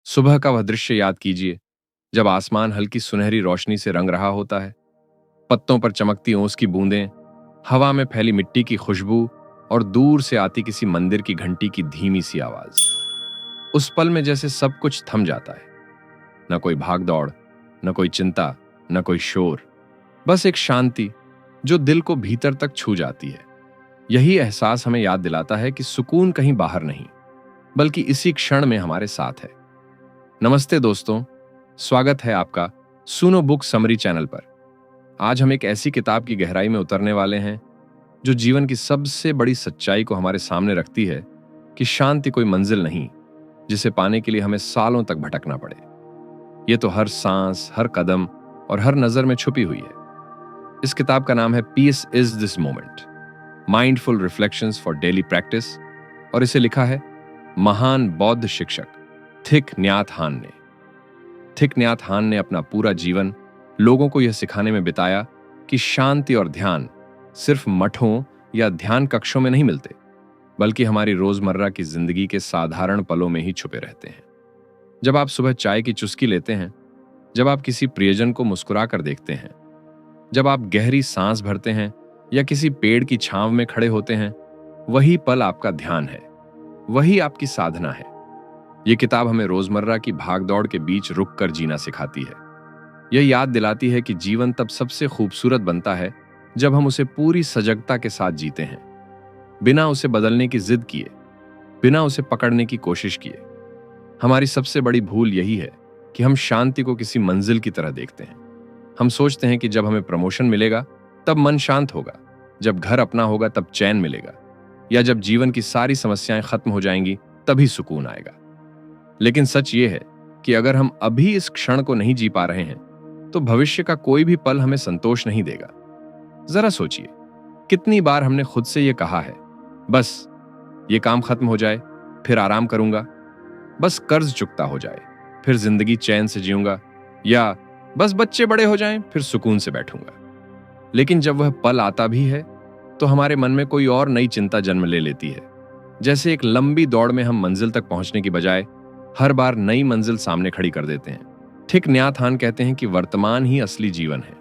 सुबह का वह दृश्य याद कीजिए जब आसमान हल्की सुनहरी रोशनी से रंग रहा होता है। पत्तों पर चमकती ओस की बूंदें, हवा में फैली मिट्टी की खुशबू और दूर से आती किसी मंदिर की घंटी की धीमी सी आवाज। उस पल में जैसे सब कुछ थम जाता है। न कोई भाग दौड़, न कोई चिंता, न कोई शोर, बस एक शांति जो दिल को भीतर तक छू जाती है। यही एहसास हमें याद दिलाता है कि सुकून कहीं बाहर नहीं, बल्कि इसी क्षण में हमारे साथ है। नमस्ते दोस्तों, स्वागत है आपका सुनो बुक समरी चैनल पर। आज हम एक ऐसी किताब की गहराई में उतरने वाले हैं जो जीवन की सबसे बड़ी सच्चाई को हमारे सामने रखती है कि शांति कोई मंजिल नहीं जिसे पाने के लिए हमें सालों तक भटकना पड़े। ये तो हर सांस, हर कदम और हर नजर में छुपी हुई है। इस किताब का नाम है peace is this moment, mindful reflections for daily practice, और इसे लिखा है महान बौद्ध शिक्षक थिक न्यात हान ने। थिक न्यात हान ने अपना पूरा जीवन लोगों को यह सिखाने में बिताया कि शांति और ध्यान सिर्फ मठों या ध्यान कक्षों में नहीं मिलते, बल्कि हमारी रोजमर्रा की जिंदगी के साधारण पलों में ही छुपे रहते हैं। जब आप सुबह चाय की चुस्की लेते हैं, जब आप किसी प्रियजन को मुस्कुरा कर देखते हैं, जब आप गहरी सांस भरते हैं या किसी पेड़ की छांव में खड़े होते हैं, वही पल आपका ध्यान है, वही आपकी साधना है। यह किताब हमें रोजमर्रा की भागदौड़ के बीच रुक कर जीना सिखाती है। यह याद दिलाती है कि जीवन तब सबसे खूबसूरत बनता है जब हम उसे पूरी सजगता के साथ जीते हैं, बिना उसे बदलने की जिद किए, बिना उसे पकड़ने की कोशिश किए। हमारी सबसे बड़ी भूल यही है कि हम शांति को किसी मंजिल की तरह देखते हैं। हम सोचते हैं कि जब हमें प्रमोशन मिलेगा तब मन शांत होगा, जब घर अपना होगा तब चैन मिलेगा, या जब जीवन की सारी समस्याएं खत्म हो जाएंगी तभी सुकून आएगा। लेकिन सच ये है कि अगर हम अभी इस क्षण को नहीं जी पा रहे हैं तो भविष्य का कोई भी पल हमें संतोष नहीं देगा। जरा सोचिए, कितनी बार हमने खुद से यह कहा है, बस ये काम खत्म हो जाए फिर आराम करूंगा, बस कर्ज चुकता हो जाए फिर जिंदगी चैन से जीऊंगा, या बस बच्चे बड़े हो जाएं फिर सुकून से बैठूंगा। लेकिन जब वह पल आता भी है तो हमारे मन में कोई और नई चिंता जन्म ले लेती है। जैसे एक लंबी दौड़ में हम मंजिल तक पहुंचने की बजाय हर बार नई मंजिल सामने खड़ी कर देते हैं। थिक न्यात हान कहते हैं कि वर्तमान ही असली जीवन है।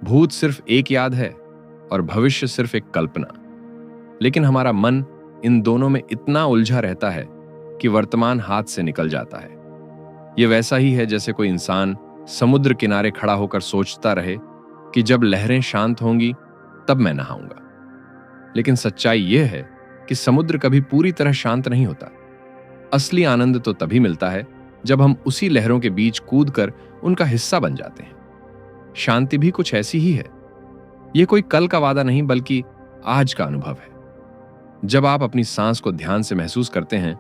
भूत सिर्फ एक याद है और भविष्य सिर्फ एक कल्पना। लेकिन हमारा मन इन दोनों में इतना उलझा रहता है कि वर्तमान हाथ से निकल जाता है। यह वैसा ही है जैसे कोई इंसान समुद्र किनारे खड़ा होकर सोचता रहे कि जब लहरें शांत होंगी तब मैं नहाऊंगा। लेकिन सच्चाई यह है कि समुद्र कभी पूरी तरह शांत नहीं होता। असली आनंद तो तभी मिलता है जब हम उसी लहरों के बीच कूदकर उनका हिस्सा बन जाते हैं। शांति भी कुछ ऐसी ही है। यह कोई कल का वादा नहीं, बल्कि आज का अनुभव है। जब आप अपनी सांस को ध्यान से महसूस करते हैं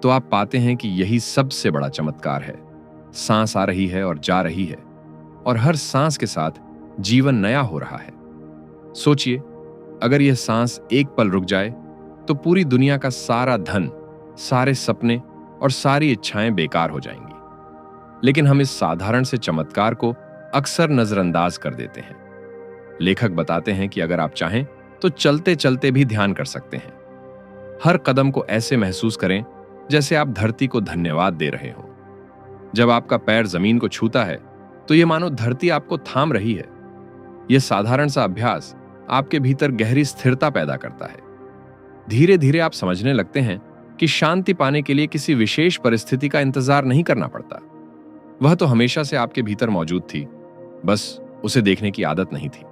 तो आप पाते हैं कि यही सबसे बड़ा चमत्कार है। सांस आ रही है और जा रही है, और हर सांस के साथ जीवन नया हो रहा है। सोचिए, अगर यह सांस एक पल रुक जाए तो पूरी दुनिया का सारा धन, सारे सपने और सारी इच्छाएं बेकार हो जाएंगी। लेकिन हम इस साधारण से चमत्कार को अक्सर नजरअंदाज कर देते हैं। लेखक बताते हैं कि अगर आप चाहें तो चलते चलते भी ध्यान कर सकते हैं। हर कदम को ऐसे महसूस करें जैसे आप धरती को धन्यवाद दे रहे हो। जब आपका पैर जमीन को छूता है तो यह मानो धरती आपको थाम रही है। यह साधारण सा अभ्यास आपके भीतर गहरी स्थिरता पैदा करता है। धीरे धीरे आप समझने लगते हैं कि शांति पाने के लिए किसी विशेष परिस्थिति का इंतजार नहीं करना पड़ता। वह तो हमेशा से आपके भीतर मौजूद थी, बस उसे देखने की आदत नहीं थी।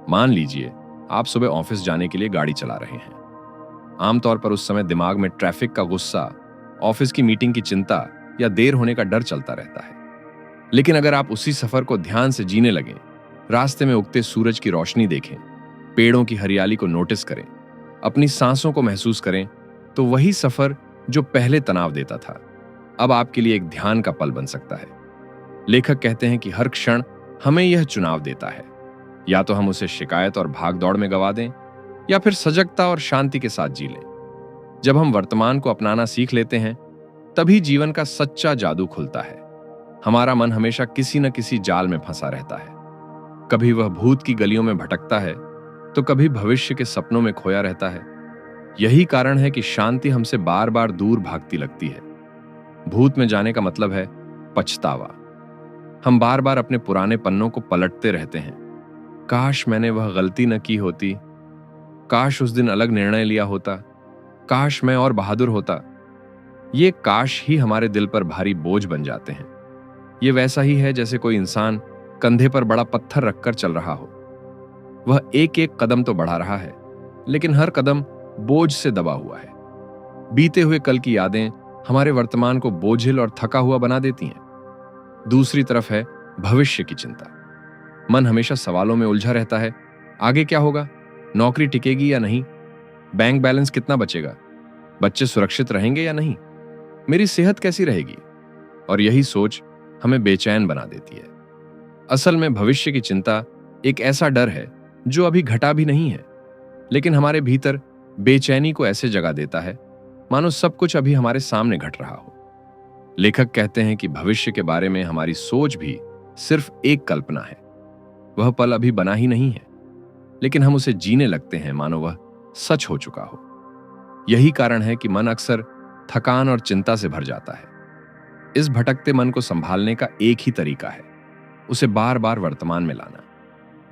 मान लीजिए आप सुबह ऑफिस जाने के लिए गाड़ी चला रहे हैं। आमतौर पर उस समय दिमाग में ट्रैफिक का गुस्सा, ऑफिस की मीटिंग की चिंता या देर होने का डर चलता रहता है। लेकिन अगर आप उसी सफर को ध्यान से जीने लगें, रास्ते में उगते सूरज की रोशनी देखें, पेड़ों की हरियाली को नोटिस करें, अपनी सांसों को महसूस करें, तो वही सफर जो पहले तनाव देता था अब आपके लिए एक ध्यान का पल बन सकता है। लेखक कहते हैं कि हर क्षण हमें यह चुनाव देता है, या तो हम उसे शिकायत और भागदौड़ में गवा दें, या फिर सजगता और शांति के साथ जी लें। जब हम वर्तमान को अपनाना सीख लेते हैं तभी जीवन का सच्चा जादू खुलता है। हमारा मन हमेशा किसी न किसी जाल में फंसा रहता है। कभी वह भूत की गलियों में भटकता है तो कभी भविष्य के सपनों में खोया रहता है। यही कारण है कि शांति हमसे बार बार दूर भागती लगती है। भूत में जाने का मतलब है पछतावा। हम बार बार अपने पुराने पन्नों को पलटते रहते हैं। काश मैंने वह गलती न की होती, काश उस दिन अलग निर्णय लिया होता, काश मैं और बहादुर होता। ये काश ही हमारे दिल पर भारी बोझ बन जाते हैं। ये वैसा ही है जैसे कोई इंसान कंधे पर बड़ा पत्थर रखकर चल रहा हो। वह एक एक कदम तो बढ़ा रहा है, लेकिन हर कदम बोझ से दबा हुआ है। बीते हुए कल की यादें हमारे वर्तमान को बोझिल और थका हुआ बना देती हैं। दूसरी तरफ है भविष्य की चिंता। मन हमेशा सवालों में उलझा रहता है। आगे क्या होगा? नौकरी टिकेगी या नहीं? बैंक बैलेंस कितना बचेगा? बच्चे सुरक्षित रहेंगे या नहीं? मेरी सेहत कैसी रहेगी? और यही सोच हमें बेचैन बना देती है। असल में भविष्य की चिंता एक ऐसा डर है जो अभी घटा भी नहीं है, लेकिन हमारे भीतर बेचैनी को ऐसे जगा देता है मानो सब कुछ अभी हमारे सामने घट रहा हो। लेखक कहते हैं कि भविष्य के बारे में हमारी सोच भी सिर्फ एक कल्पना है। वह पल अभी बना ही नहीं है, लेकिन हम उसे जीने लगते हैं मानो वह सच हो चुका हो। यही कारण है कि मन अक्सर थकान और चिंता से भर जाता है। इस भटकते मन को संभालने का एक ही तरीका है, उसे बार बार वर्तमान में लाना।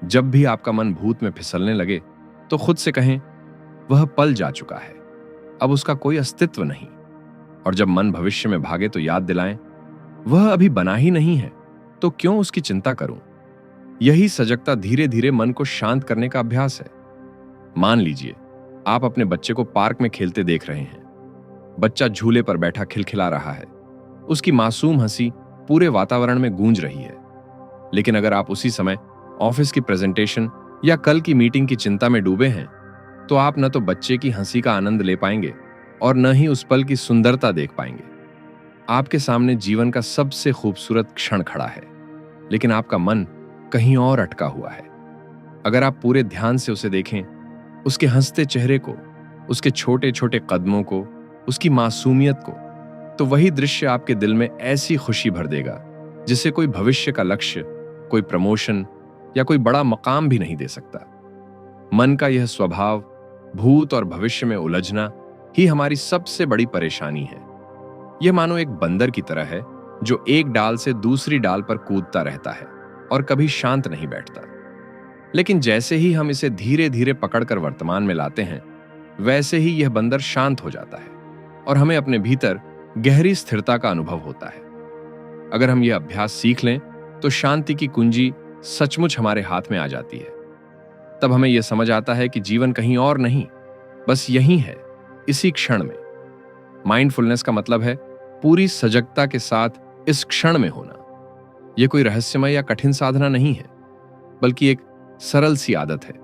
जब भी आपका मन भूत में फिसलने लगे तो खुद से कहें, वह पल जा चुका है, अब उसका कोई अस्तित्व नहीं। और जब मन भविष्य में भागे तो याद दिलाएं, वह अभी बना ही नहीं है, तो क्यों उसकी चिंता करूं। यही सजगता धीरे धीरे मन को शांत करने का अभ्यास है। मान लीजिए आप अपने बच्चे को पार्क में खेलते देख रहे हैं। बच्चा झूले पर बैठा खिलखिला रहा है, उसकी मासूम हंसी पूरे वातावरण में गूंज रही है। लेकिन अगर आप उसी समय ऑफिस की प्रेजेंटेशन या कल की मीटिंग की चिंता में डूबे हैं, तो आप न तो बच्चे की हंसी का आनंद ले पाएंगे और न ही उस पल की सुंदरता देख पाएंगे। आपके सामने जीवन का सबसे खूबसूरत क्षण खड़ा है, लेकिन आपका मन कहीं और अटका हुआ है। अगर आप पूरे ध्यान से उसे देखें, उसके हंसते चेहरे को, उसके छोटे छोटे कदमों को, उसकी मासूमियत को, तो वही दृश्य आपके दिल में ऐसी खुशी भर देगा जिसे कोई भविष्य का लक्ष्य, कोई प्रमोशन या कोई बड़ा मकाम भी नहीं दे सकता। मन का यह स्वभाव, भूत और भविष्य में उलझना, ही हमारी सबसे बड़ी परेशानी है। यह मानो एक बंदर की तरह है जो एक डाल से दूसरी डाल पर कूदता रहता है और कभी शांत नहीं बैठता। लेकिन जैसे ही हम इसे धीरे धीरे पकड़कर वर्तमान में लाते हैं, वैसे ही यह बंदर शांत हो जाता है और हमें अपने भीतर गहरी स्थिरता का अनुभव होता है। अगर हम यह अभ्यास सीख लें तो शांति की कुंजी सचमुच हमारे हाथ में आ जाती है। तब हमें यह समझ आता है कि जीवन कहीं और नहीं, बस यहीं है, इसी क्षण में। माइंडफुलनेस का मतलब है पूरी सजगता के साथ इस क्षण में होना। यह कोई रहस्यमय या कठिन साधना नहीं है, बल्कि एक सरल सी आदत है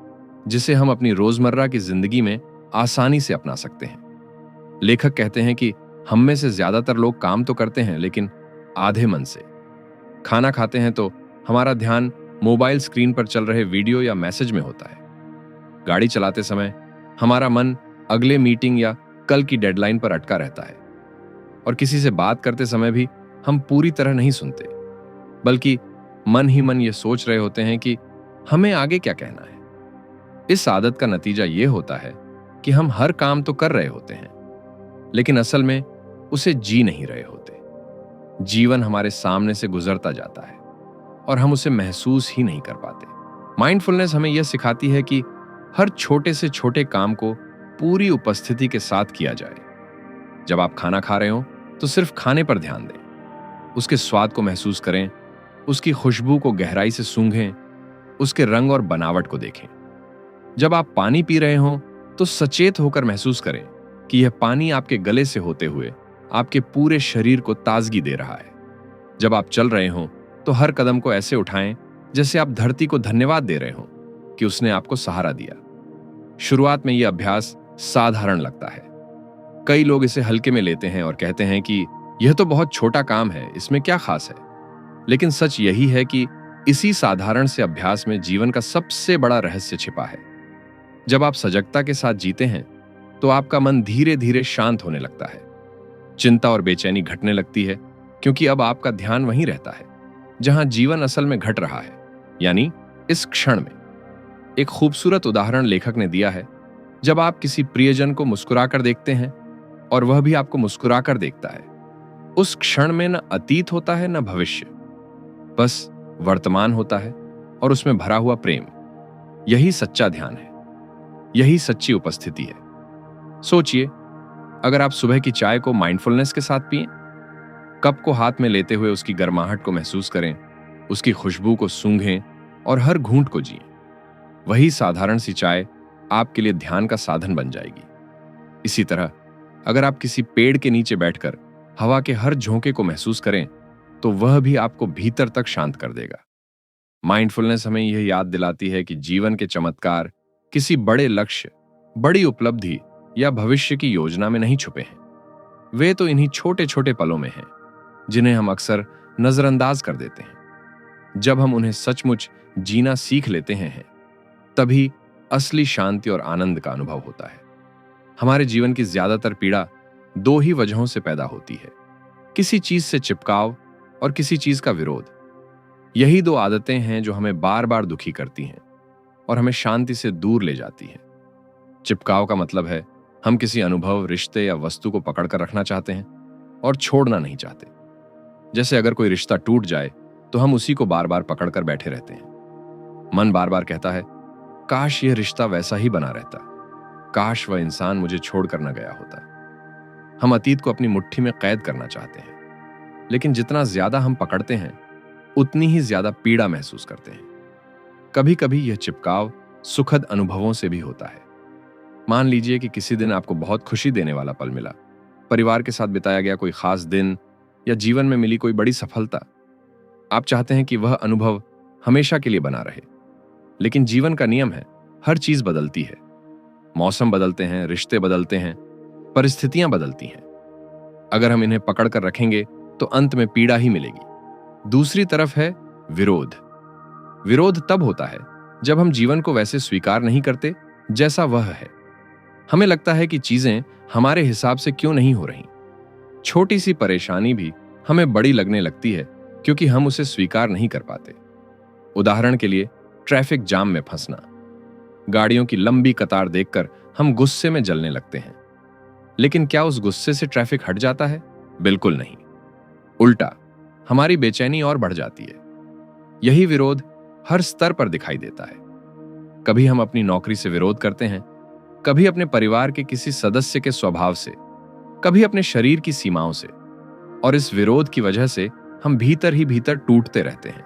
जिसे हम अपनी रोजमर्रा की जिंदगी में आसानी से अपना सकते हैं। लेखक कहते हैं कि हम में से ज्यादातर लोग काम तो करते हैं, लेकिन आधे मन से। खाना खाते हैं तो हमारा ध्यान मोबाइल स्क्रीन पर चल रहे वीडियो या मैसेज में होता है। गाड़ी चलाते समय हमारा मन अगले मीटिंग या कल की डेडलाइन पर अटका रहता है। और किसी से बात करते समय भी हम पूरी तरह नहीं सुनते, बल्कि मन ही मन ये सोच रहे होते हैं कि हमें आगे क्या कहना है। इस आदत का नतीजा ये होता है कि हम हर काम तो कर रहे होते हैं, लेकिन असल में उसे जी नहीं रहे होते। जीवन हमारे सामने से गुजरता जाता है और हम उसे महसूस ही नहीं कर पाते। माइंडफुलनेस हमें यह सिखाती है कि हर छोटे से छोटे काम को पूरी उपस्थिति के साथ किया जाए। जब आप खाना खा रहे हो तो सिर्फ खाने पर ध्यान दें, उसके स्वाद को महसूस करें, उसकी खुशबू को गहराई से सूंघें, उसके रंग और बनावट को देखें। जब आप पानी पी रहे हो तो सचेत होकर महसूस करें कि यह पानी आपके गले से होते हुए आपके पूरे शरीर को ताजगी दे रहा है। जब आप चल रहे हो तो हर कदम को ऐसे उठाएं जैसे आप धरती को धन्यवाद दे रहे हो कि उसने आपको सहारा दिया। शुरुआत में यह अभ्यास साधारण लगता है। कई लोग इसे हल्के में लेते हैं और कहते हैं कि यह तो बहुत छोटा काम है, इसमें क्या खास है। लेकिन सच यही है कि इसी साधारण से अभ्यास में जीवन का सबसे बड़ा रहस्य छिपा है। जब आप सजगता के साथ जीते हैं तो आपका मन धीरे धीरे शांत होने लगता है। चिंता और बेचैनी घटने लगती है, क्योंकि अब आपका ध्यान वहीं रहता है जहां जीवन असल में घट रहा है, यानी इस क्षण में। एक खूबसूरत उदाहरण लेखक ने दिया है। जब आप किसी प्रियजन को मुस्कुराकर देखते हैं और वह भी आपको मुस्कुराकर देखता है, उस क्षण में न अतीत होता है न भविष्य, बस वर्तमान होता है और उसमें भरा हुआ प्रेम। यही सच्चा ध्यान है, यही सच्ची उपस्थिति है। सोचिए, अगर आप सुबह की चाय को माइंडफुलनेस के साथ पिएं, कप को हाथ में लेते हुए उसकी गर्माहट को महसूस करें, उसकी खुशबू को सूंघें और हर घूंट को जिएं, वही साधारण सी चाय आपके लिए ध्यान का साधन बन जाएगी। इसी तरह अगर आप किसी पेड़ के नीचे बैठकर हवा के हर झोंके को महसूस करें, तो वह भी आपको भीतर तक शांत कर देगा। माइंडफुलनेस हमें यह याद दिलाती है कि जीवन के चमत्कार किसी बड़े लक्ष्य, बड़ी उपलब्धि या भविष्य की योजना में नहीं छुपे हैं। वे तो इन्हीं छोटे छोटे पलों में हैं, जिन्हें हम अक्सर नजरअंदाज कर देते हैं। जब हम उन्हें सचमुच जीना सीख लेते हैं, तभी असली शांति और आनंद का अनुभव होता है। हमारे जीवन की ज्यादातर पीड़ा दो ही वजहों से पैदा होती है, किसी चीज से चिपकाव और किसी चीज का विरोध। यही दो आदतें हैं जो हमें बार बार दुखी करती हैं और हमें शांति से दूर ले जाती हैं। चिपकाव का मतलब है हम किसी अनुभव, रिश्ते या वस्तु को पकड़कर रखना चाहते हैं और छोड़ना नहीं चाहते। जैसे अगर कोई रिश्ता टूट जाए तो हम उसी को बार बार पकड़कर बैठे रहते हैं। मन बार बार कहता है, काश यह रिश्ता वैसा ही बना रहता, काश वह इंसान मुझे छोड़कर न गया होता। हम अतीत को अपनी मुट्ठी में कैद करना चाहते हैं, लेकिन जितना ज्यादा हम पकड़ते हैं, उतनी ही ज्यादा पीड़ा महसूस करते हैं। कभी कभी यह चिपकाव सुखद अनुभवों से भी होता है। मान लीजिए कि किसी दिन आपको बहुत खुशी देने वाला पल मिला, परिवार के साथ बिताया गया कोई खास दिन या जीवन में मिली कोई बड़ी सफलता। आप चाहते हैं कि वह अनुभव हमेशा के लिए बना रहे, लेकिन जीवन का नियम है, हर चीज बदलती है। मौसम बदलते हैं, रिश्ते बदलते हैं, परिस्थितियां बदलती हैं। अगर हम इन्हें पकड़कर रखेंगे तो अंत में पीड़ा ही मिलेगी। दूसरी तरफ है विरोध। विरोध तब होता है जब हम जीवन को वैसे स्वीकार नहीं करते जैसा वह है। हमें लगता है कि चीजें हमारे हिसाब से क्यों नहीं हो रही। छोटी सी परेशानी भी हमें बड़ी लगने लगती है क्योंकि हम उसे स्वीकार नहीं कर पाते। उदाहरण के लिए, ट्रैफिक जाम में फंसना। गाड़ियों की लंबी कतार देखकर हम गुस्से में जलने लगते हैं, लेकिन क्या उस गुस्से से ट्रैफिक हट जाता है? बिल्कुल नहीं। उल्टा, हमारी बेचैनी और बढ़ जाती है। यही विरोध हर स्तर पर दिखाई देता है। कभी हम अपनी नौकरी से विरोध करते हैं, कभी अपने परिवार के किसी सदस्य के स्वभाव से, कभी अपने शरीर की सीमाओं से, और इस विरोध की वजह से हम भीतर ही भीतर टूटते रहते हैं।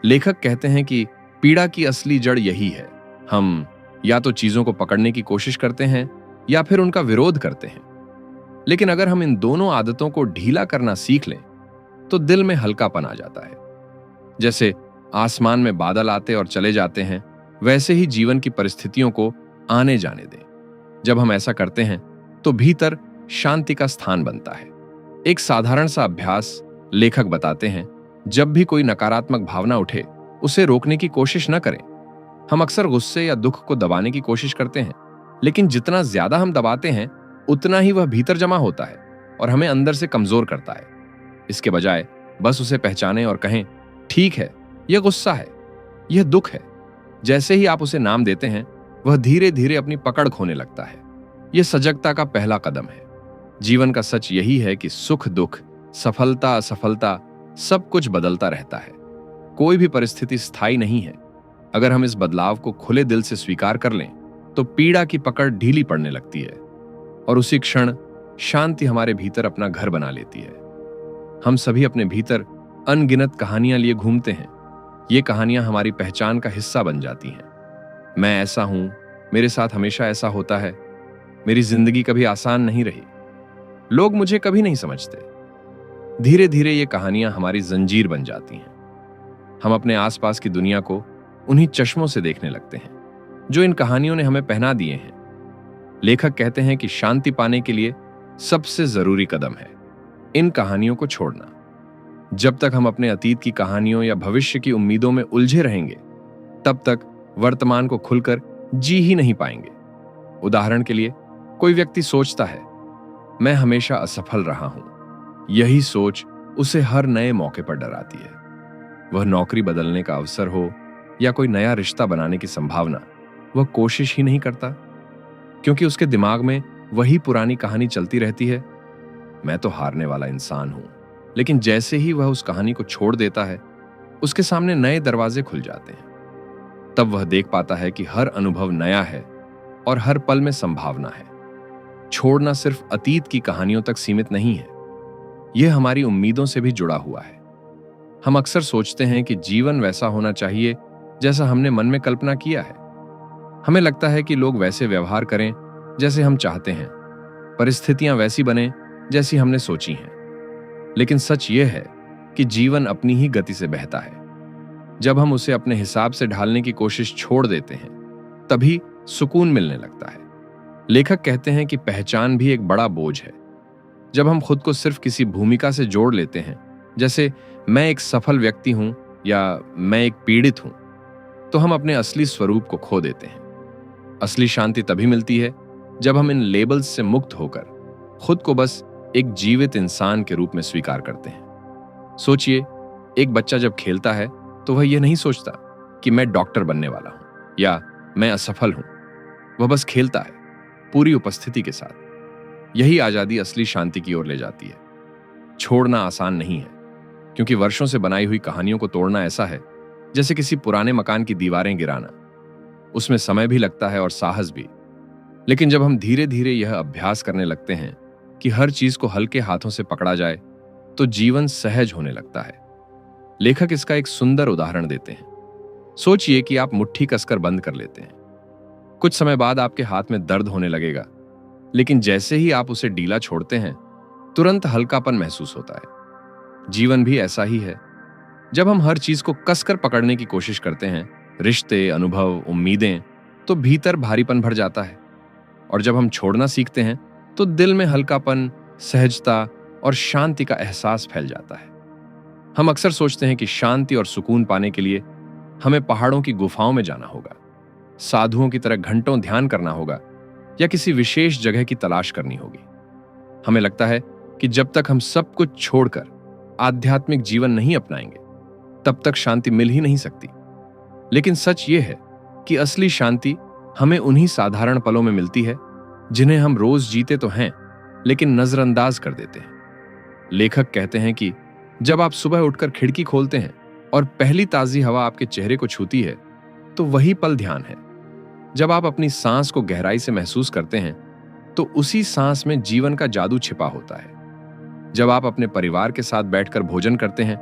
लेखक कहते हैं कि पीड़ा की असली जड़ यही है। हम या तो चीजों को पकड़ने की कोशिश करते हैं या फिर उनका विरोध करते हैं। लेकिन अगर हम इन दोनों आदतों को ढीला करना सीख लें तो दिल में हल्कापन आ जाता है। जैसे आसमान में बादल आते और चले जाते हैं, वैसे ही जीवन की परिस्थितियों को आने जाने दें। जब हम ऐसा करते हैं तो भीतर शांति का स्थान बनता है। एक साधारण सा अभ्यास लेखक बताते हैं, जब भी कोई नकारात्मक भावना उठे, उसे रोकने की कोशिश न करें। हम अक्सर गुस्से या दुख को दबाने की कोशिश करते हैं, लेकिन जितना ज्यादा हम दबाते हैं, उतना ही वह भीतर जमा होता है और हमें अंदर से कमजोर करता है। इसके बजाय बस उसे पहचानें और कहें, ठीक है, यह गुस्सा है, यह दुख है। जैसे ही आप उसे नाम देते हैं, वह धीरे धीरे अपनी पकड़ खोने लगता है। यह सजगता का पहला कदम है। जीवन का सच यही है कि सुख दुख, सफलता असफलता, सब कुछ बदलता रहता है। कोई भी परिस्थिति स्थायी नहीं है। अगर हम इस बदलाव को खुले दिल से स्वीकार कर लें तो पीड़ा की पकड़ ढीली पड़ने लगती है और उसी क्षण शांति हमारे भीतर अपना घर बना लेती है। हम सभी अपने भीतर अनगिनत कहानियां लिए घूमते हैं। ये कहानियां हमारी पहचान का हिस्सा बन जाती हैं। मैं ऐसा हूं, मेरे साथ हमेशा ऐसा होता है, मेरी जिंदगी कभी आसान नहीं रही, लोग मुझे कभी नहीं समझते। धीरे धीरे ये कहानियां हमारी जंजीर बन जाती हैं। हम अपने आसपास की दुनिया को उन्हीं चश्मों से देखने लगते हैं जो इन कहानियों ने हमें पहना दिए हैं। लेखक कहते हैं कि शांति पाने के लिए सबसे जरूरी कदम है इन कहानियों को छोड़ना। जब तक हम अपने अतीत की कहानियों या भविष्य की उम्मीदों में उलझे रहेंगे, तब तक वर्तमान को खुलकर जी ही नहीं पाएंगे। उदाहरण के लिए, कोई व्यक्ति सोचता है, मैं हमेशा असफल रहा हूं। यही सोच उसे हर नए मौके पर डराती है। वह नौकरी बदलने का अवसर हो या कोई नया रिश्ता बनाने की संभावना, वह कोशिश ही नहीं करता, क्योंकि उसके दिमाग में वही पुरानी कहानी चलती रहती है। मैं तो हारने वाला इंसान हूं। लेकिन जैसे ही वह उस कहानी को छोड़ देता है, उसके सामने नए दरवाजे खुल जाते हैं। तब वह देख पाता है कि हर अनुभव नया है और हर पल में संभावना है। छोड़ना सिर्फ अतीत की कहानियों तक सीमित नहीं है, यह हमारी उम्मीदों से भी जुड़ा हुआ है। हम अक्सर सोचते हैं कि जीवन वैसा होना चाहिए जैसा हमने मन में कल्पना किया है। हमें लगता है कि लोग वैसे व्यवहार करें जैसे हम चाहते हैं, परिस्थितियां वैसी बने जैसी हमने सोची हैं। लेकिन सच यह है कि जीवन अपनी ही गति से बहता है। जब हम उसे अपने हिसाब से ढालने की कोशिश छोड़ देते हैं, तभी सुकून मिलने लगता है। लेखक कहते हैं कि पहचान भी एक बड़ा बोझ है। जब हम खुद को सिर्फ किसी भूमिका से जोड़ लेते हैं, जैसे मैं एक सफल व्यक्ति हूं या मैं एक पीड़ित हूं, तो हम अपने असली स्वरूप को खो देते हैं। असली शांति तभी मिलती है जब हम इन लेबल्स से मुक्त होकर खुद को बस एक जीवित इंसान के रूप में स्वीकार करते हैं। सोचिए, एक बच्चा जब खेलता है तो वह यह नहीं सोचता कि मैं डॉक्टर बनने वाला हूं या मैं असफल हूं। वह बस खेलता है, पूरी उपस्थिति के साथ। यही आजादी असली शांति की ओर ले जाती है। छोड़ना आसान नहीं है, क्योंकि वर्षों से बनाई हुई कहानियों को तोड़ना ऐसा है जैसे किसी पुराने मकान की दीवारें गिराना। उसमें समय भी लगता है और साहस भी। लेकिन जब हम धीरे धीरे यह अभ्यास करने लगते हैं कि हर चीज को हल्के हाथों से पकड़ा जाए, तो जीवन सहज होने लगता है। लेखक इसका एक सुंदर उदाहरण देते हैं। सोचिए कि आप मुट्ठी कसकर बंद कर लेते हैं। कुछ समय बाद आपके हाथ में दर्द होने लगेगा, लेकिन जैसे ही आप उसे ढीला छोड़ते हैं, तुरंत हल्कापन महसूस होता है। जीवन भी ऐसा ही है। जब हम हर चीज को कसकर पकड़ने की कोशिश करते हैं, रिश्ते, अनुभव, उम्मीदें, तो भीतर भारीपन भर जाता है। और जब हम छोड़ना सीखते हैं, तो दिल में हल्कापन, सहजता और शांति का एहसास फैल जाता है। हम अक्सर सोचते हैं कि शांति और सुकून पाने के लिए हमें पहाड़ों की गुफाओं में जाना होगा, साधुओं की तरह घंटों ध्यान करना होगा या किसी विशेष जगह की तलाश करनी होगी। हमें लगता है कि जब तक हम सब कुछ छोड़कर आध्यात्मिक जीवन नहीं अपनाएंगे, तब तक शांति मिल ही नहीं सकती। लेकिन सच यह है कि असली शांति हमें उन्हीं साधारण पलों में मिलती है जिन्हें हम रोज जीते तो हैं, लेकिन नजरअंदाज कर देते हैं। लेखक कहते हैं कि जब आप सुबह उठकर खिड़की खोलते हैं और पहली ताजी हवा आपके चेहरे को छूती है, तो वही पल ध्यान है। जब आप अपनी सांस को गहराई से महसूस करते हैं, तो उसी सांस में जीवन का जादू छिपा होता है। जब आप अपने परिवार के साथ बैठकर भोजन करते हैं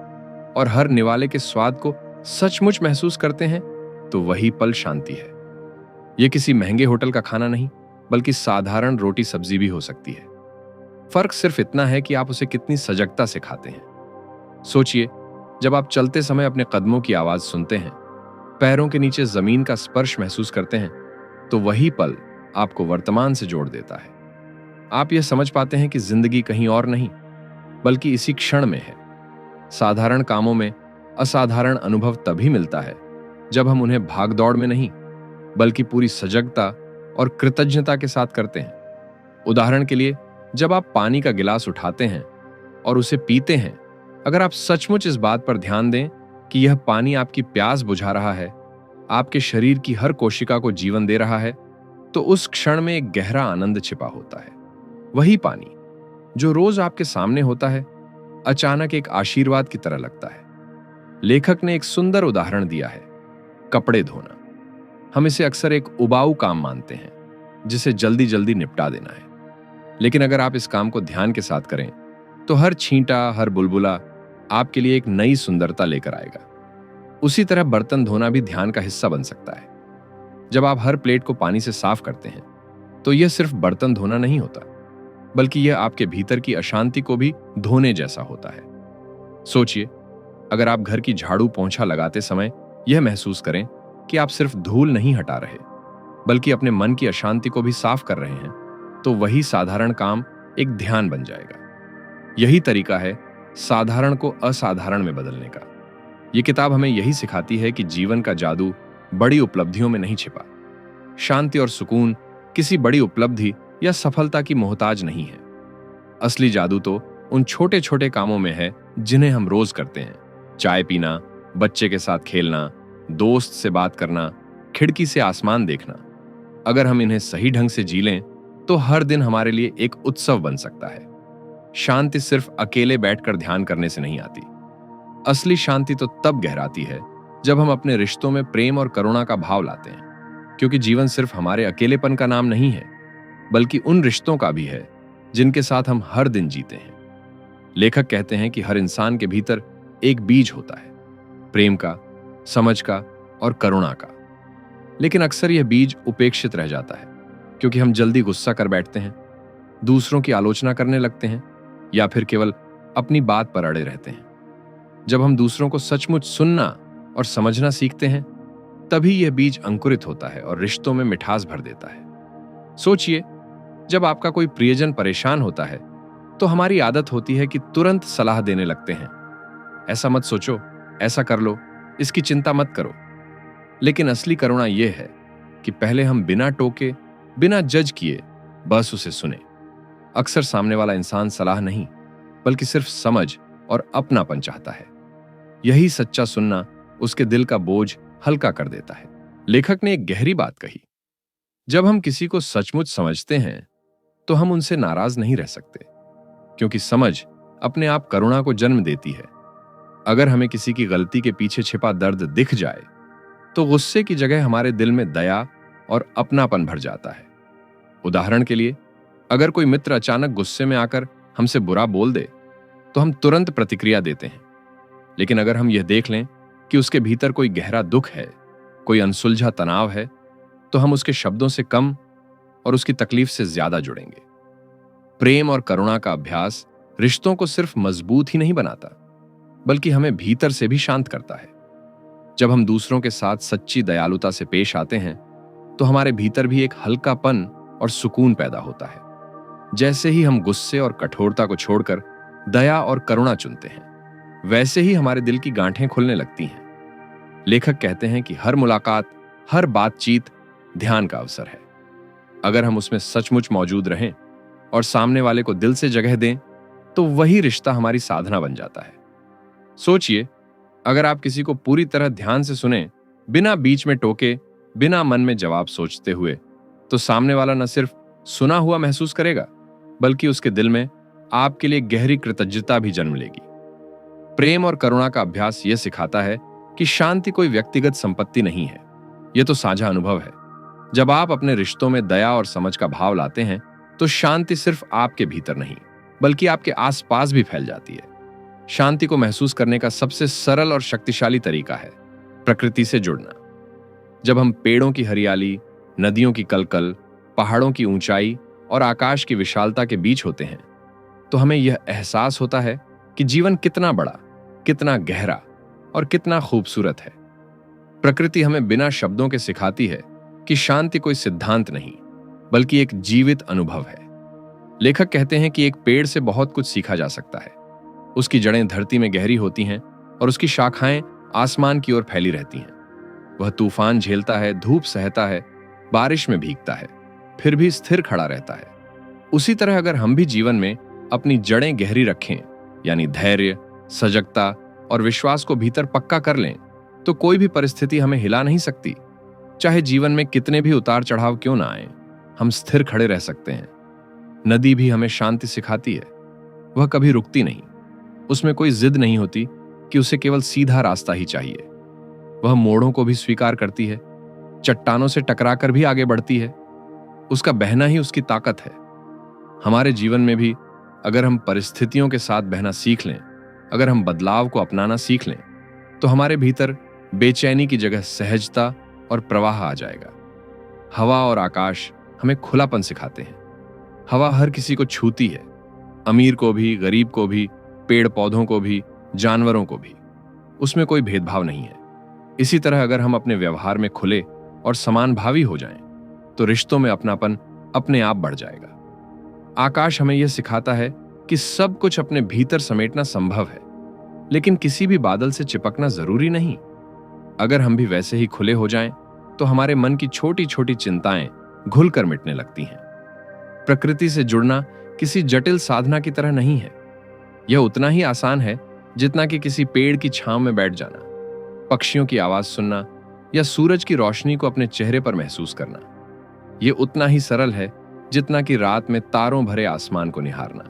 और हर निवाले के स्वाद को सचमुच महसूस करते हैं, तो वही पल शांति है। यह किसी महंगे होटल का खाना नहीं, बल्कि साधारण रोटी सब्जी भी हो सकती है। फर्क सिर्फ इतना है कि आप उसे कितनी सजगता से खाते हैं। सोचिए, जब आप चलते समय अपने कदमों की आवाज सुनते हैं, पैरों के नीचे जमीन का स्पर्श महसूस करते हैं, तो वही पल आपको वर्तमान से जोड़ देता है। आप यह समझ पाते हैं कि जिंदगी कहीं और नहीं, बल्कि इसी क्षण में है। साधारण कामों में असाधारण अनुभव तभी मिलता है जब हम उन्हें भागदौड़ में नहीं, बल्कि पूरी सजगता और कृतज्ञता के साथ करते हैं। उदाहरण के लिए, जब आप पानी का गिलास उठाते हैं और उसे पीते हैं, अगर आप सचमुच इस बात पर ध्यान दें कि यह पानी आपकी प्यास बुझा रहा है, आपके शरीर की हर कोशिका को जीवन दे रहा है, तो उस क्षण में एक गहरा आनंद छिपा होता है। वही पानी जो रोज आपके सामने होता है, अचानक एक आशीर्वाद की तरह लगता है। लेखक ने एक सुंदर उदाहरण दिया है, कपड़े धोना। हम इसे अक्सर एक उबाऊ काम मानते हैं, जिसे जल्दी जल्दी निपटा देना है। लेकिन अगर आप इस काम को ध्यान के साथ करें, तो हर छींटा, हर बुलबुला आपके लिए एक नई सुंदरता लेकर आएगा। उसी तरह बर्तन धोना भी ध्यान का हिस्सा बन सकता है। जब आप हर प्लेट को पानी से साफ करते हैं, तो यह सिर्फ बर्तन धोना नहीं होता, बल्कि यह आपके भीतर की अशांति को भी धोने जैसा होता है। सोचिए, अगर आप घर की झाड़ू पोंछा लगाते समय यह महसूस करें कि आप सिर्फ धूल नहीं हटा रहे, बल्कि अपने मन की अशांति को भी साफ कर रहे हैं, तो वही साधारण काम एक ध्यान बन जाएगा। यही तरीका है साधारण को असाधारण में बदलने का। यह किताब हमें यही सिखाती है कि जीवन का जादू बड़ी उपलब्धियों में नहीं छिपा। शांति और सुकून किसी बड़ी उपलब्धि या सफलता की मोहताज नहीं है। असली जादू तो उन छोटे छोटे कामों में है जिन्हें हम रोज करते हैं। चाय पीना, बच्चे के साथ खेलना, दोस्त से बात करना, खिड़की से आसमान देखना। अगर हम इन्हें सही ढंग से जी लें, तो हर दिन हमारे लिए एक उत्सव बन सकता है। शांति सिर्फ अकेले बैठकर ध्यान करने से नहीं आती। असली शांति तो तब गहराती है जब हम अपने रिश्तों में प्रेम और करुणा का भाव लाते हैं, क्योंकि जीवन सिर्फ हमारे अकेलेपन का नाम नहीं है, बल्कि उन रिश्तों का भी है जिनके साथ हम हर दिन जीते हैं। लेखक कहते हैं कि हर इंसान के भीतर एक बीज होता है, प्रेम का, समझ का और करुणा का। लेकिन अक्सर यह बीज उपेक्षित रह जाता है, क्योंकि हम जल्दी गुस्सा कर बैठते हैं, दूसरों की आलोचना करने लगते हैं या फिर केवल अपनी बात पर अड़े रहते हैं। जब हम दूसरों को सचमुच सुनना और समझना सीखते हैं, तभी यह बीज अंकुरित होता है और रिश्तों में मिठास भर देता है। सोचिए, जब आपका कोई प्रियजन परेशान होता है तो हमारी आदत होती है कि तुरंत सलाह देने लगते हैं। ऐसा मत सोचो, ऐसा कर लो, इसकी चिंता मत करो। लेकिन असली करुणा यह है कि पहले हम बिना टोके, बिना जज किए बस उसे सुने। अक्सर सामने वाला इंसान सलाह नहीं, बल्कि सिर्फ समझ और अपनापन चाहता है। यही सच्चा सुनना उसके दिल का बोझ हल्का कर देता है। लेखक ने एक गहरी बात कही, जब हम किसी को सचमुच समझते हैं तो हम उनसे नाराज नहीं रह सकते, क्योंकि समझ अपने आप करुणा को जन्म देती है। अगर हमें किसी की गलती के पीछे छिपा दर्द दिख जाए तो गुस्से की जगह हमारे दिल में दया और अपनापन भर जाता है। उदाहरण के लिए, अगर कोई मित्र अचानक गुस्से में आकर हमसे बुरा बोल दे तो हम तुरंत प्रतिक्रिया देते हैं। लेकिन अगर हम यह देख लें कि उसके भीतर कोई गहरा दुख है, कोई अनसुलझा तनाव है, तो हम उसके शब्दों से कम और उसकी तकलीफ से ज्यादा जुड़ेंगे। प्रेम और करुणा का अभ्यास रिश्तों को सिर्फ मजबूत ही नहीं बनाता, बल्कि हमें भीतर से भी शांत करता है। जब हम दूसरों के साथ सच्ची दयालुता से पेश आते हैं तो हमारे भीतर भी एक हल्कापन और सुकून पैदा होता है। जैसे ही हम गुस्से और कठोरता को छोड़कर दया और करुणा चुनते हैं, वैसे ही हमारे दिल की गांठें खुलने लगती हैं। लेखक कहते हैं कि हर मुलाकात, हर बातचीत ध्यान का अवसर है। अगर हम उसमें सचमुच मौजूद रहें और सामने वाले को दिल से जगह दें, तो वही रिश्ता हमारी साधना बन जाता है। सोचिए, अगर आप किसी को पूरी तरह ध्यान से सुने, बिना बीच में टोके, बिना मन में जवाब सोचते हुए, तो सामने वाला न सिर्फ सुना हुआ महसूस करेगा, बल्कि उसके दिल में आपके लिए गहरी कृतज्ञता भी जन्म लेगी। प्रेम और करुणा का अभ्यास यह सिखाता है कि शांति कोई व्यक्तिगत संपत्ति नहीं है, यह तो साझा अनुभव है। जब आप अपने रिश्तों में दया और समझ का भाव लाते हैं, तो शांति सिर्फ आपके भीतर नहीं, बल्कि आपके आसपास भी फैल जाती है। शांति को महसूस करने का सबसे सरल और शक्तिशाली तरीका है प्रकृति से जुड़ना। जब हम पेड़ों की हरियाली, नदियों की कलकल, पहाड़ों की ऊंचाई और आकाश की विशालता के बीच होते हैं, तो हमें यह एहसास होता है कि जीवन कितना बड़ा, कितना गहरा और कितना खूबसूरत है। प्रकृति हमें बिना शब्दों के सिखाती है कि शांति कोई सिद्धांत नहीं, बल्कि एक जीवित अनुभव है। लेखक कहते हैं कि एक पेड़ से बहुत कुछ सीखा जा सकता है। उसकी जड़ें धरती में गहरी होती हैं और उसकी शाखाएं आसमान की ओर फैली रहती हैं। वह तूफान झेलता है, धूप सहता है, बारिश में भीगता है, फिर भी स्थिर खड़ा रहता है। उसी तरह अगर हम भी जीवन में अपनी जड़ें गहरी रखें, यानी धैर्य, सजगता और विश्वास को भीतर पक्का कर लें, तो कोई भी परिस्थिति हमें हिला नहीं सकती। चाहे जीवन में कितने भी उतार चढ़ाव क्यों ना आए, हम स्थिर खड़े रह सकते हैं। नदी भी हमें शांति सिखाती है। वह कभी रुकती नहीं। उसमें कोई जिद नहीं होती कि उसे केवल सीधा रास्ता ही चाहिए। वह मोड़ों को भी स्वीकार करती है, चट्टानों से टकराकर भी आगे बढ़ती है। उसका बहना ही उसकी ताकत है। हमारे जीवन में भी अगर हम परिस्थितियों के साथ बहना सीख लें, अगर हम बदलाव को अपनाना सीख लें, तो हमारे भीतर बेचैनी की जगह सहजता और प्रवाह आ जाएगा। हवा और आकाश हमें खुलापन सिखाते हैं। हवा हर किसी को छूती है, अमीर को भी, गरीब को भी, पेड़ पौधों को भी, जानवरों को भी। उसमें कोई भेदभाव नहीं है। इसी तरह अगर हम अपने व्यवहार में खुले और समानभावी हो जाएं, तो रिश्तों में अपनापन अपने आप बढ़ जाएगा। आकाश हमें यह सिखाता है कि सब कुछ अपने भीतर समेटना संभव है, लेकिन किसी भी बादल से चिपकना जरूरी नहीं। अगर हम भी वैसे ही खुले हो जाएं, तो हमारे मन की छोटी छोटी चिंताएं घुलकर मिटने लगती हैं। प्रकृति से जुड़ना किसी जटिल साधना की तरह नहीं है। यह उतना ही आसान है जितना कि किसी पेड़ की छांव में बैठ जाना, पक्षियों की आवाज सुनना या सूरज की रोशनी को अपने चेहरे पर महसूस करना। यह उतना ही सरल है जितना कि रात में तारों भरे आसमान को निहारना।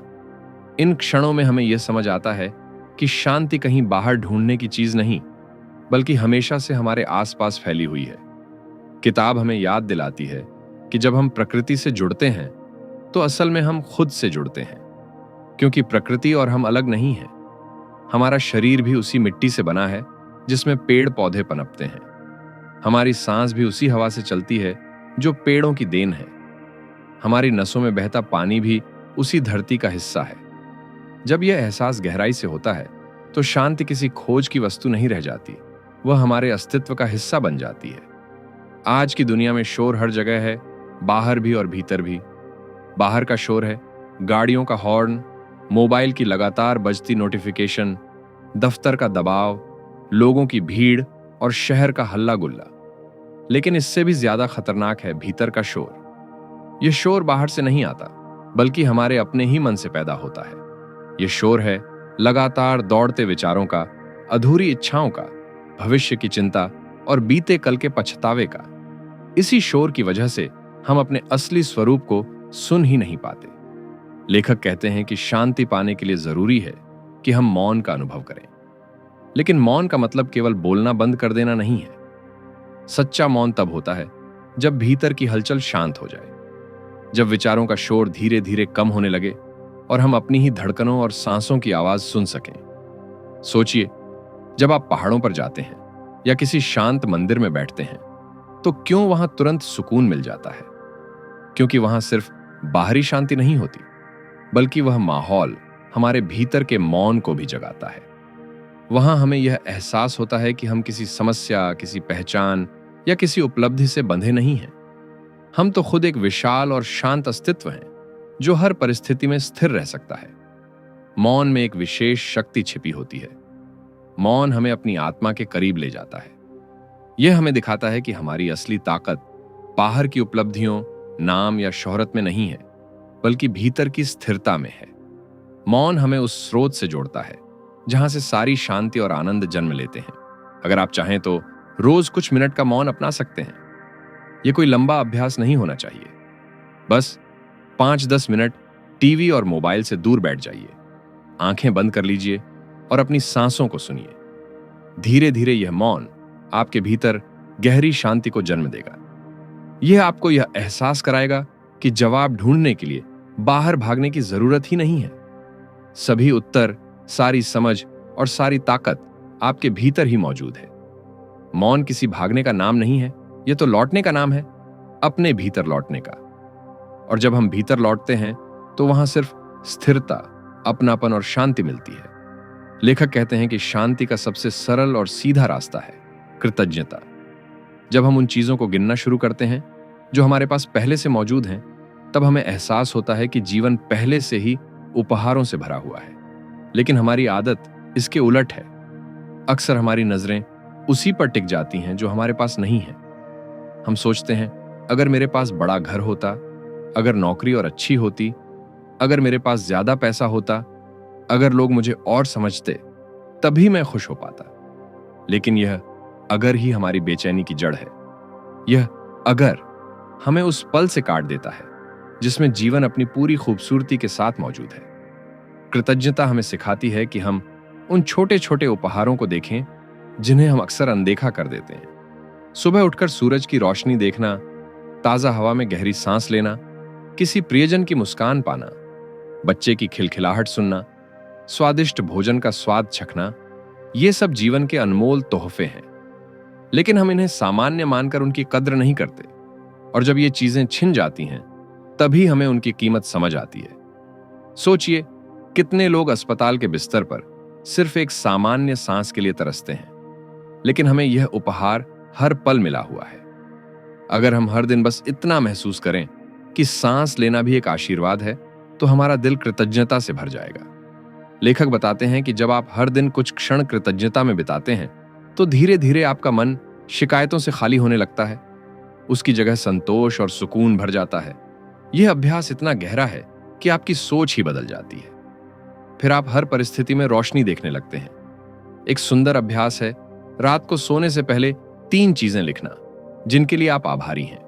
इन क्षणों में हमें यह समझ आता है कि शांति कहीं बाहर ढूंढने की चीज नहीं, बल्कि हमेशा से हमारे आसपास फैली हुई है। किताब हमें याद दिलाती है कि जब हम प्रकृति से जुड़ते हैं तो असल में हम खुद से जुड़ते हैं, क्योंकि प्रकृति और हम अलग नहीं हैं। हमारा शरीर भी उसी मिट्टी से बना है जिसमें पेड़ पौधे पनपते हैं। हमारी सांस भी उसी हवा से चलती है जो पेड़ों की देन है। हमारी नसों में बहता पानी भी उसी धरती का हिस्सा है। जब यह एहसास गहराई से होता है तो शांति किसी खोज की वस्तु नहीं रह जाती, वह हमारे अस्तित्व का हिस्सा बन जाती है। आज की दुनिया में शोर हर जगह है, बाहर भी और भीतर भी। बाहर का शोर है गाड़ियों का हॉर्न, मोबाइल की लगातार बजती नोटिफिकेशन, दफ्तर का दबाव, लोगों की भीड़ और शहर का हल्ला गुल्ला। लेकिन इससे भी ज्यादा खतरनाक है भीतर का शोर। यह शोर बाहर से नहीं आता, बल्कि हमारे अपने ही मन से पैदा होता है। यह शोर है लगातार दौड़ते विचारों का, अधूरी इच्छाओं का, भविष्य की चिंता और बीते कल के पछतावे का। इसी शोर की वजह से हम अपने असली स्वरूप को सुन ही नहीं पाते। लेखक कहते हैं कि शांति पाने के लिए जरूरी है कि हम मौन का अनुभव करें। लेकिन मौन का मतलब केवल बोलना बंद कर देना नहीं है। सच्चा मौन तब होता है जब भीतर की हलचल शांत हो जाए, जब विचारों का शोर धीरे धीरे कम होने लगे और हम अपनी ही धड़कनों और सांसों की आवाज सुन सकें। सोचिए, जब आप पहाड़ों पर जाते हैं या किसी शांत मंदिर में बैठते हैं तो क्यों वहां तुरंत सुकून मिल जाता है? क्योंकि वहां सिर्फ बाहरी शांति नहीं होती, बल्कि वह माहौल हमारे भीतर के मौन को भी जगाता है। वहां हमें यह एहसास होता है कि हम किसी समस्या, किसी पहचान या किसी उपलब्धि से बंधे नहीं हैं। हम तो खुद एक विशाल और शांत अस्तित्व हैं जो हर परिस्थिति में स्थिर रह सकता है। मौन में एक विशेष शक्ति छिपी होती है। मौन हमें अपनी आत्मा के करीब ले जाता है। यह हमें दिखाता है कि हमारी असली ताकत बाहर की उपलब्धियों, नाम या शोहरत में नहीं है, बल्कि भीतर की स्थिरता में है। मौन हमें उस स्रोत से जोड़ता है जहां से सारी शांति और आनंद जन्म लेते हैं। अगर आप चाहें तो रोज कुछ मिनट का मौन अपना सकते हैं। यह कोई लंबा अभ्यास नहीं होना चाहिए। बस 5-10 मिनट टीवी और मोबाइल से दूर बैठ जाइए, आंखें बंद कर लीजिए और अपनी सांसों को सुनिए। धीरे धीरे यह मौन आपके भीतर गहरी शांति को जन्म देगा। यह आपको यह एहसास कराएगा कि जवाब ढूंढने के लिए बाहर भागने की जरूरत ही नहीं है। सभी उत्तर, सारी समझ और सारी ताकत आपके भीतर ही मौजूद है। मौन किसी भागने का नाम नहीं है, यह तो लौटने का नाम है, अपने भीतर लौटने का। और जब हम भीतर लौटते हैं तो वहां सिर्फ स्थिरता, अपनापन और शांति मिलती है। लेखक कहते हैं कि शांति का सबसे सरल और सीधा रास्ता है कृतज्ञता। जब हम उन चीजों को गिनना शुरू करते हैं जो हमारे पास पहले से मौजूद हैं, तब हमें एहसास होता है कि जीवन पहले से ही उपहारों से भरा हुआ है। लेकिन हमारी आदत इसके उलट है। अक्सर हमारी नजरें उसी पर टिक जाती हैं जो हमारे पास नहीं है। हम सोचते हैं, अगर मेरे पास बड़ा घर होता, अगर नौकरी और अच्छी होती, अगर मेरे पास ज्यादा पैसा होता, अगर लोग मुझे और समझते, तभी मैं खुश हो पाता। लेकिन यह अगर ही हमारी बेचैनी की जड़ है। यह अगर हमें उस पल से काट देता है जिसमें जीवन अपनी पूरी खूबसूरती के साथ मौजूद है। कृतज्ञता हमें सिखाती है कि हम उन छोटे छोटे उपहारों को देखें जिन्हें हम अक्सर अनदेखा कर देते हैं। सुबह उठकर सूरज की रोशनी देखना, ताजा हवा में गहरी सांस लेना, किसी प्रियजन की मुस्कान पाना, बच्चे की खिलखिलाहट सुनना, स्वादिष्ट भोजन का स्वाद चखना, ये सब जीवन के अनमोल तोहफे हैं। लेकिन हम इन्हें सामान्य मानकर उनकी कद्र नहीं करते, और जब ये चीजें छिन जाती हैं तभी हमें उनकी कीमत समझ आती है। सोचिए, कितने लोग अस्पताल के बिस्तर पर सिर्फ एक सामान्य सांस के लिए तरसते हैं, लेकिन हमें यह उपहार हर पल मिला हुआ है। अगर हम हर दिन बस इतना महसूस करें कि सांस लेना भी एक आशीर्वाद है, तो हमारा दिल कृतज्ञता से भर जाएगा। लेखक बताते हैं कि जब आप हर दिन कुछ क्षण कृतज्ञता में बिताते हैं तो धीरे धीरे आपका मन शिकायतों से खाली होने लगता है। उसकी जगह संतोष और सुकून भर जाता है। यह अभ्यास इतना गहरा है कि आपकी सोच ही बदल जाती है। फिर आप हर परिस्थिति में रोशनी देखने लगते हैं। एक सुंदर अभ्यास है रात को सोने से पहले 3 चीजें लिखना जिनके लिए आप आभारी हैं।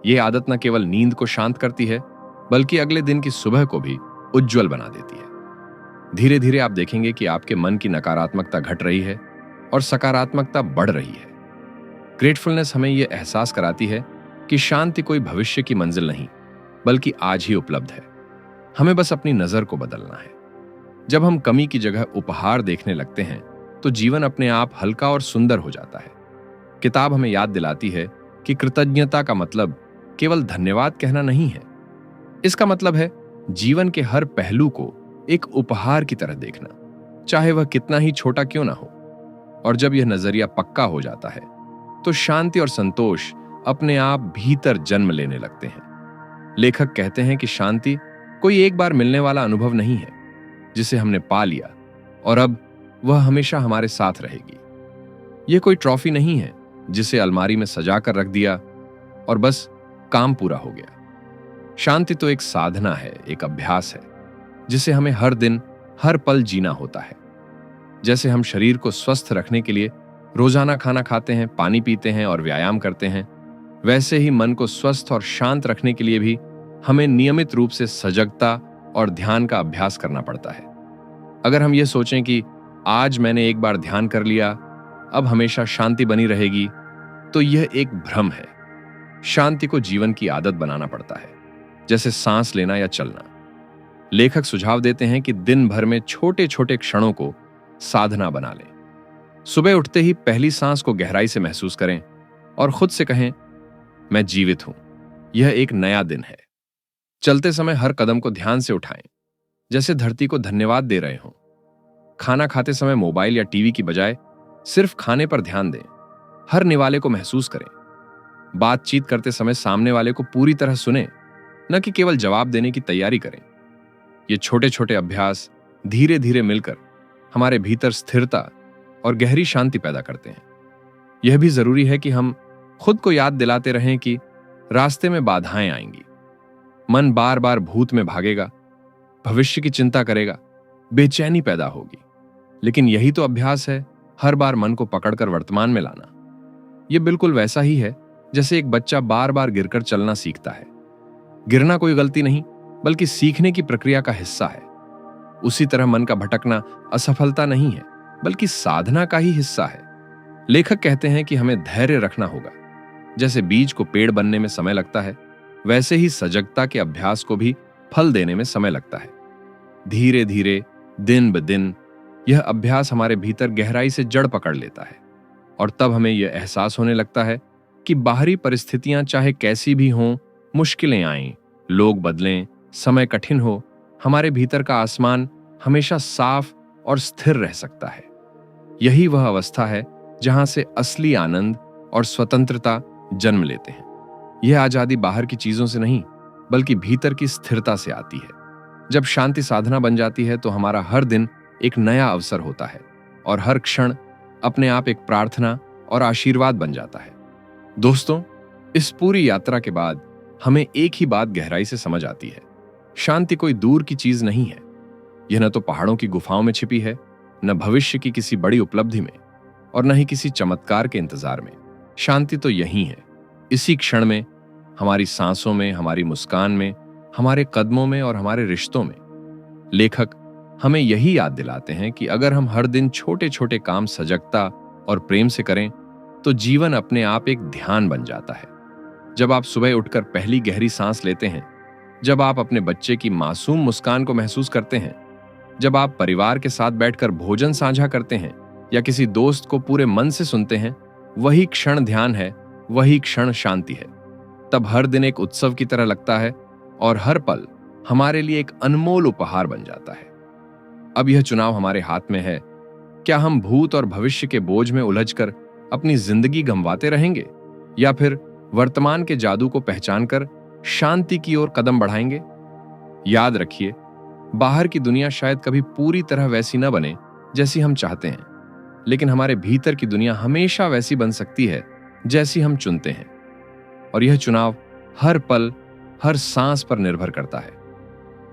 यह आदत न केवल नींद को शांत करती है, बल्कि अगले दिन की सुबह को भी उज्जवल बना देती है। धीरे धीरे आप देखेंगे कि आपके मन की नकारात्मकता घट रही है और सकारात्मकता बढ़ रही है। ग्रेटफुलनेस हमें यह एहसास कराती है कि शांति कोई भविष्य की मंजिल नहीं, बल्कि आज ही उपलब्ध है। हमें बस अपनी नजर को बदलना है। जब हम कमी की जगह उपहार देखने लगते हैं तो जीवन अपने आप हल्का और सुंदर हो जाता है। किताब हमें याद दिलाती है कि कृतज्ञता का मतलब केवल धन्यवाद कहना नहीं है। इसका मतलब है जीवन के हर पहलू को एक उपहार की तरह देखना, चाहे वह कितना ही छोटा क्यों ना हो। और जब यह नजरिया पक्का हो जाता है तो शांति और संतोष अपने आप भीतर जन्म लेने लगते हैं। लेखक कहते हैं कि शांति कोई एक बार मिलने वाला अनुभव नहीं है जिसे हमने पा लिया और अब वह हमेशा हमारे साथ रहेगी। यह कोई ट्रॉफी नहीं है जिसे अलमारी में सजा कर रख दिया और बस काम पूरा हो गया। शांति तो एक साधना है, एक अभ्यास है जिसे हमें हर दिन हर पल जीना होता है। जैसे हम शरीर को स्वस्थ रखने के लिए रोजाना खाना खाते हैं, पानी पीते हैं और व्यायाम करते हैं, वैसे ही मन को स्वस्थ और शांत रखने के लिए भी हमें नियमित रूप से सजगता और ध्यान का अभ्यास करना पड़ता है। अगर हम ये सोचें कि आज मैंने एक बार ध्यान कर लिया, अब हमेशा शांति बनी रहेगी, तो यह एक भ्रम है। शांति को जीवन की आदत बनाना पड़ता है, जैसे सांस लेना या चलना। लेखक सुझाव देते हैं कि दिन भर में छोटे छोटे क्षणों को साधना बना लें। सुबह उठते ही पहली सांस को गहराई से महसूस करें और खुद से कहें, मैं जीवित हूं, यह एक नया दिन है। चलते समय हर कदम को ध्यान से उठाएं, जैसे धरती को धन्यवाद दे रहे हों। खाना खाते समय मोबाइल या टीवी की बजाय सिर्फ खाने पर ध्यान दें, हर निवाले को महसूस करें। बातचीत करते समय सामने वाले को पूरी तरह सुने, न कि केवल जवाब देने की तैयारी करें। ये छोटे छोटे अभ्यास धीरे धीरे मिलकर हमारे भीतर स्थिरता और गहरी शांति पैदा करते हैं। यह भी जरूरी है कि हम खुद को याद दिलाते रहें कि रास्ते में बाधाएं आएंगी। मन बार बार भूत में भागेगा, भविष्य की चिंता करेगा, बेचैनी पैदा होगी। लेकिन यही तो अभ्यास है, हर बार मन को पकड़कर वर्तमान में लाना। यह बिल्कुल वैसा ही है जैसे एक बच्चा बार बार गिरकर चलना सीखता है। गिरना कोई गलती नहीं, बल्कि सीखने की प्रक्रिया का हिस्सा है। उसी तरह मन का भटकना असफलता नहीं है, बल्कि साधना का ही हिस्सा है। लेखक कहते हैं कि हमें धैर्य रखना होगा। जैसे बीज को पेड़ बनने में समय लगता है, वैसे ही सजगता के अभ्यास को भी फल देने में समय लगता है। धीरे धीरे, दिन ब दिन यह अभ्यास हमारे भीतर गहराई से जड़ पकड़ लेता है और तब हमें यह एहसास होने लगता है कि बाहरी परिस्थितियां चाहे कैसी भी हों, मुश्किलें आएं, लोग बदलें, समय कठिन हो, हमारे भीतर का आसमान हमेशा साफ और स्थिर रह सकता है। यही वह अवस्था है जहां से असली आनंद और स्वतंत्रता जन्म लेते हैं। यह आजादी बाहर की चीजों से नहीं, बल्कि भीतर की स्थिरता से आती है। जब शांति साधना बन जाती है तो हमारा हर दिन एक नया अवसर होता है और हर क्षण अपने आप एक प्रार्थना और आशीर्वाद बन जाता है। दोस्तों, इस पूरी यात्रा के बाद हमें एक ही बात गहराई से समझ आती है, शांति कोई दूर की चीज नहीं है। यह न तो पहाड़ों की गुफाओं में छिपी है, न भविष्य की किसी बड़ी उपलब्धि में, और न ही किसी चमत्कार के इंतजार में। शांति तो यही है, इसी क्षण में, हमारी सांसों में, हमारी मुस्कान में, हमारे कदमों में और हमारे रिश्तों में। लेखक हमें यही याद दिलाते हैं कि अगर हम हर दिन छोटे छोटे काम सजगता और प्रेम से करें तो जीवन अपने आप एक ध्यान बन जाता है। जब आप सुबह उठकर पहली गहरी सांस लेते हैं, जब आप अपने बच्चे की मासूम मुस्कान को महसूस करते हैं, जब आप परिवार के साथ बैठकर भोजन साझा करते हैं या किसी दोस्त को पूरे मन से सुनते हैं, वही क्षण ध्यान है, वही क्षण शांति है। तब हर दिन एक उत्सव की तरह लगता है और हर पल हमारे लिए एक अनमोल उपहार बन जाता है। अब यह चुनाव हमारे हाथ में है, क्या हम भूत और भविष्य के बोझ में उलझकर अपनी जिंदगी गंवाते रहेंगे या फिर वर्तमान के जादू को पहचानकर शांति की ओर कदम बढ़ाएंगे। याद रखिए, बाहर की दुनिया शायद कभी पूरी तरह वैसी न बने जैसी हम चाहते हैं, लेकिन हमारे भीतर की दुनिया हमेशा वैसी बन सकती है जैसी हम चुनते हैं। और यह चुनाव हर पल, हर सांस पर निर्भर करता है।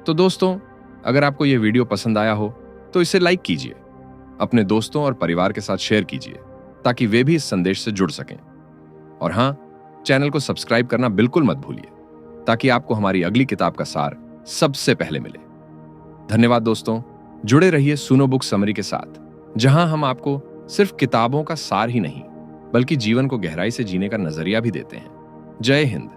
तो दोस्तों, अगर आपको यह वीडियो पसंद आया हो तो इसे लाइक कीजिए, अपने दोस्तों और परिवार के साथ शेयर कीजिए ताकि वे भी इस संदेश से जुड़ सकें। और हां, चैनल को सब्सक्राइब करना बिल्कुल मत भूलिए ताकि आपको हमारी अगली किताब का सार सबसे पहले मिले। धन्यवाद दोस्तों, जुड़े रहिए सुनो बुक समरी के साथ, जहां हम आपको सिर्फ किताबों का सार ही नहीं बल्कि जीवन को गहराई से जीने का नजरिया भी देते हैं। जय हिंद।